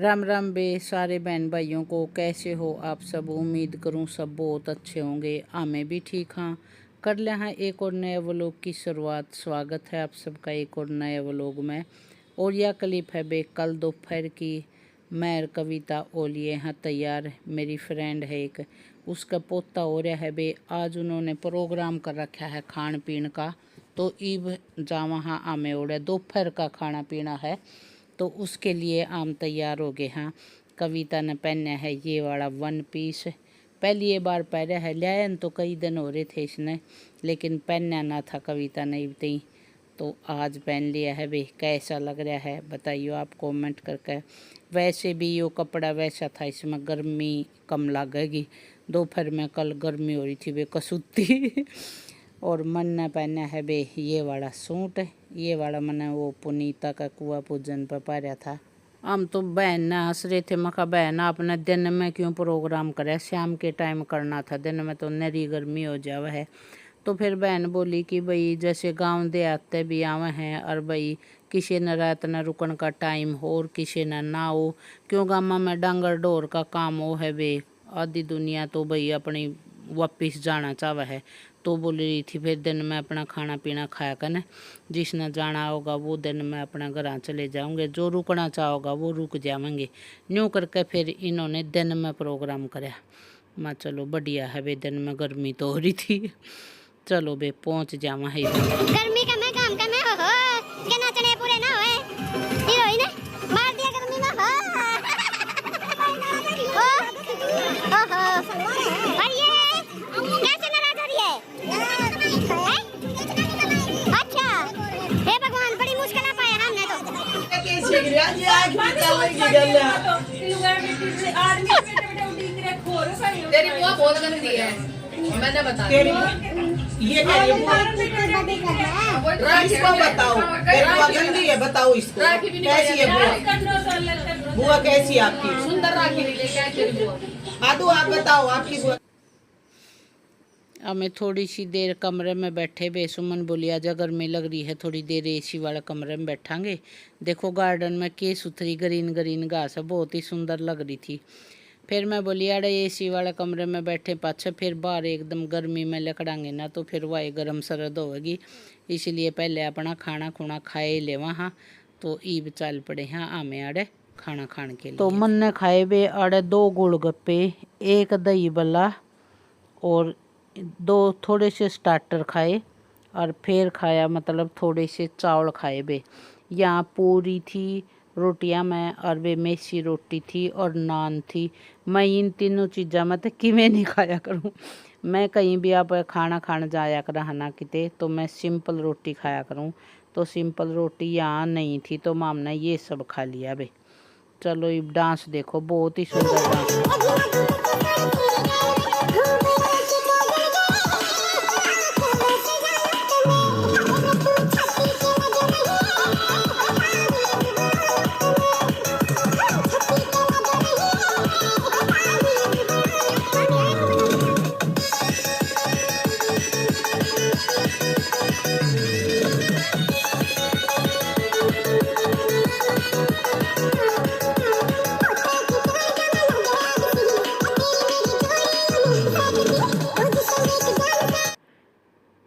राम राम बे सारे बहन भाइयों को। कैसे हो आप सब? उम्मीद करूं सब बहुत अच्छे होंगे। मैं भी ठीक हाँ। कर लिया हाँ एक और नए व्लॉग की शुरुआत। स्वागत है आप सबका एक और नए व्लॉग में। और यह क्लिप है बे कल दोपहर की। मैं और कविता ओलिए हाँ तैयार। मेरी फ्रेंड है एक, उसका पोता हो रहा है बे। आज उन्होंने प्रोग्राम कर रखा है खान पीन का, तो ईब जावा हाँ आमे ओढ़े दोपहर का खाना पीना है, तो उसके लिए आम तैयार हो गए। हाँ कविता ने पहना है ये वाला वन पीस। पहली ये बार पहना है, लियान तो कई दिन हो रहे थे इसने, लेकिन पहनना ना था कविता ने इतनी, तो आज पहन लिया है। भाई कैसा लग रहा है बताइए आप कमेंट करके। वैसे भी यो कपड़ा वैसा था, इसमें गर्मी कम लगेगी। दोपहर में कल गर्मी हो रही थी बे कसूती और मन ने पहना है बे ये वाला सूट। ये वाला मैंने वो पुनीता का कुआ पूजन पर पाया था। हम तो बहन ने हंस रहे थे। मका बहन आपने दिन में क्यों प्रोग्राम करे, शाम के टाइम करना था, दिन में तो नरी गर्मी हो जावा है। तो फिर बहन बोली कि भाई जैसे गांव देहात भी आवे हैं, और भाई किसी न रात न रुकन का टाइम हो और किसी न ना हो, क्यों गामा में डांगर डोर का काम हो है बे। आधी दुनिया तो भाई अपनी वापिस जाना चाहे है, तो बोल रही थी फिर दिन में अपना खाना पीना खाया करना। जिसने जाना होगा वो दिन में अपना घर चले जाओगे, जो रुकना चाहोगा वो रुक जाएंगे। न्यू करके फिर इन्होंने दिन में प्रोग्राम कराया। मैं चलो बढ़िया है बे, दिन में गर्मी तो हो रही थी। चलो बे पहुंच जावा है। गर्मी का मैं काम का मैं हो के नाचने पूरे ना होए हीरोइन मार दिया गर्मी में हो ओहो और ये कैसे नाराज हो रही है? अच्छा हे भगवान बड़ी मुश्किल आ पाया हमने तो। तेरी बुआ बहुत गंदी है, मैंने बता ये इसको बताओ, बुआ गंदी है बताओ इसको। कैसी है बुआ? बुआ कैसी है आपकी? सुंदर राखी नहीं लेके आई तेरी बुआ। आदू आप बताओ आपकी बुआ। हमें थोड़ी सी देर कमरे में बैठे बे। सुमन बोली आजा गर्मी लग रही है, थोड़ी देर एसी वाला कमरे में बैठांगे। देखो गार्डन में के सुथरी ग्रीन ग्रीन घास है, बहुत ही सुंदर लग रही थी। फिर मैं बोली अरे एसी वाले कमरे में बैठे पाछे फिर बाहर एकदम गर्मी में लकड़ांगे ना, तो फिर वही गर्म सरद होगी, इसलिए पहले अपना खाना खुना खाए ले वहाँ। तो ईब चल पड़े हाँ आमे आड़े खाना खाने के लिए। तो मन ने खाए बे आड़े 2 गोलगप्पे, 1 दही बल्ला और 2 थोड़े से स्टार्टर खाए, और फिर खाया मतलब थोड़े से चावल खाए बे। यहाँ पूरी थी रोटियां में, और वे मेसी रोटी थी और नान थी। मैं इन तीनों चीज़ा में तो किमें नहीं खाया करूँ। मैं कहीं भी आप खाना खाने जाया कर ना किते, तो मैं सिंपल रोटी खाया करूँ। तो सिंपल रोटी यहाँ नहीं थी, तो माम ने ये सब खा लिया बे। चलो ये डांस देखो, बहुत ही सुंदर डांस।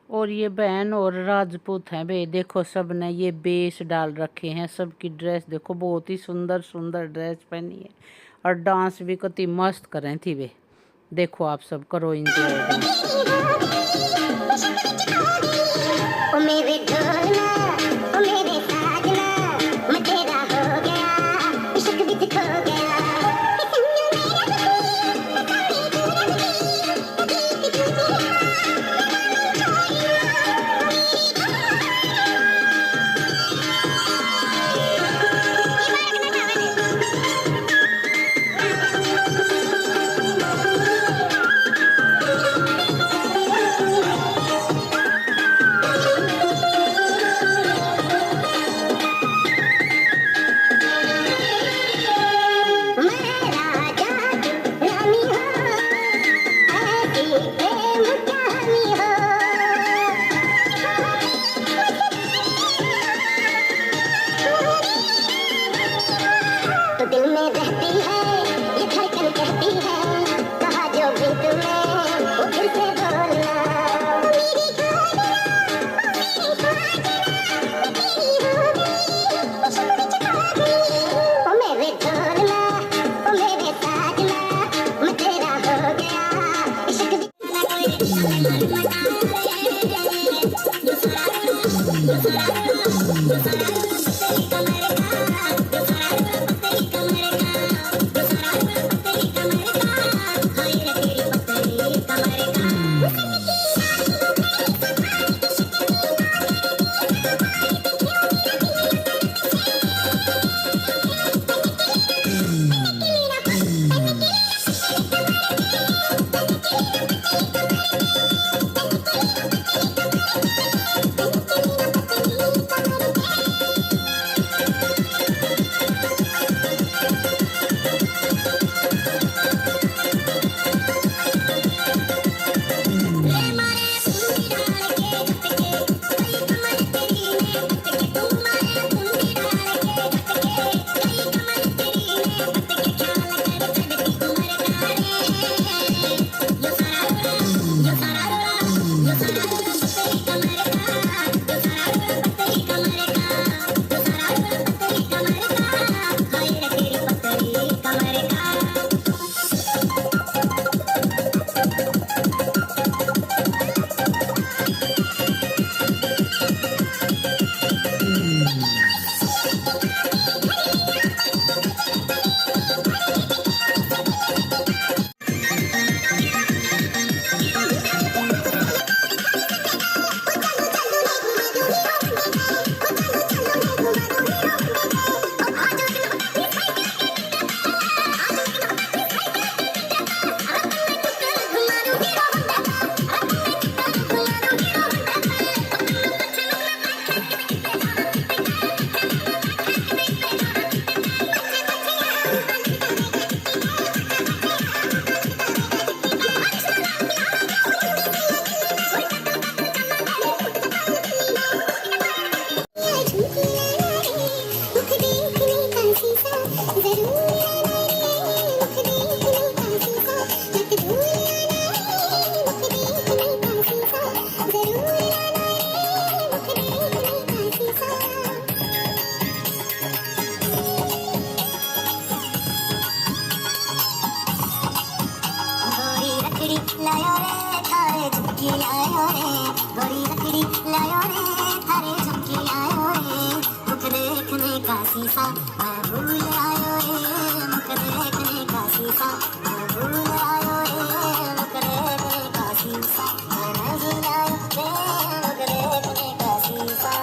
और ये बहन और राजपूत हैं बे। देखो सब ने ये बेस डाल रखे हैं, सबकी ड्रेस देखो बहुत ही सुंदर सुंदर ड्रेस पहनी है, और डांस भी कितनी मस्त करें थी बे। देखो आप सब करो इंजॉय। तो दिल में रहती है ये धड़कन कहती है कहा जो भी तुम्हें वो फिर से बोलना मेरी ख्वाहिशें, तेरी हो गई इश्क में छुपा गई ओ मेरे ढोलना ओ मेरे साजना मैं तेरा हो गया इश्क लायो रे थारे झुमकी लायो रे गोरी रखड़ी लायो रे थारे झुमकी लायो रे मुख देखने का शीशा मैं भूल आयो रे मुख देखने का शीशा मैं भूल आयो रे मुख देखने का शीशा मैं नहीं आयो रे मुख देखने का शीशा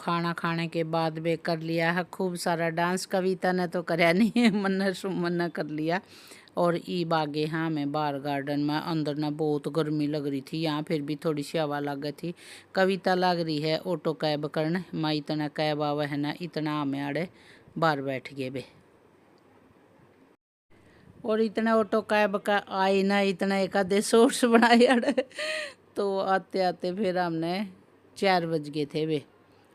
खाना खाने के बाद वे कर लिया है खूब सारा डांस। कविता ने तो करया नहीं है, मन्ना सुमन ने कर लिया। और ईब आगे हाँ मैं बाहर गार्डन में, अंदर ना बहुत गर्मी लग रही थी, यहाँ फिर भी थोड़ी सी हवा लग गई थी। कविता लग रही है ऑटो कैब करने, मैं इतना कैब आवा है ना इतना हमें आड़े बाहर बैठ गए बे। और इतना ऑटो कैब का आए ना इतना एक आधे शॉर्ट्स बनाए अड़े। तो आते आते फिर हमने 4 बज गए थे वे।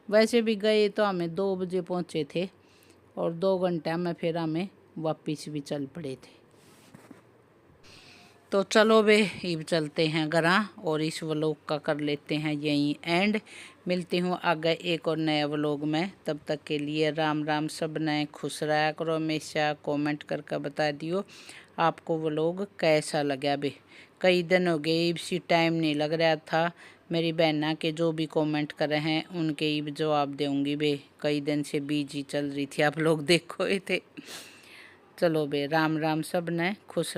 वैसे भी गए तो हमें 2 बजे पहुँचे थे और 2 घंटा में फिर हमें वापस भी चल पड़े थे। तो चलो बे अब चलते हैं घरा और इस व्लॉग का कर लेते हैं यहीं एंड। मिलती हूँ आगे एक और नया व्लॉग में, तब तक के लिए राम राम। सब नए खुश रहा करो हमेशा। कमेंट करके बता दियो आपको व्लॉग कैसा लगा बे। कई दिन हो गए इसी टाइम नहीं लग रहा था। मेरी बहना के जो भी कमेंट करे हैं उनके अब जवाब दूँगी बे। कई दिन से बिजी चल रही थी, आप लोग देखो थे। चलो बे राम राम, सब ने खुश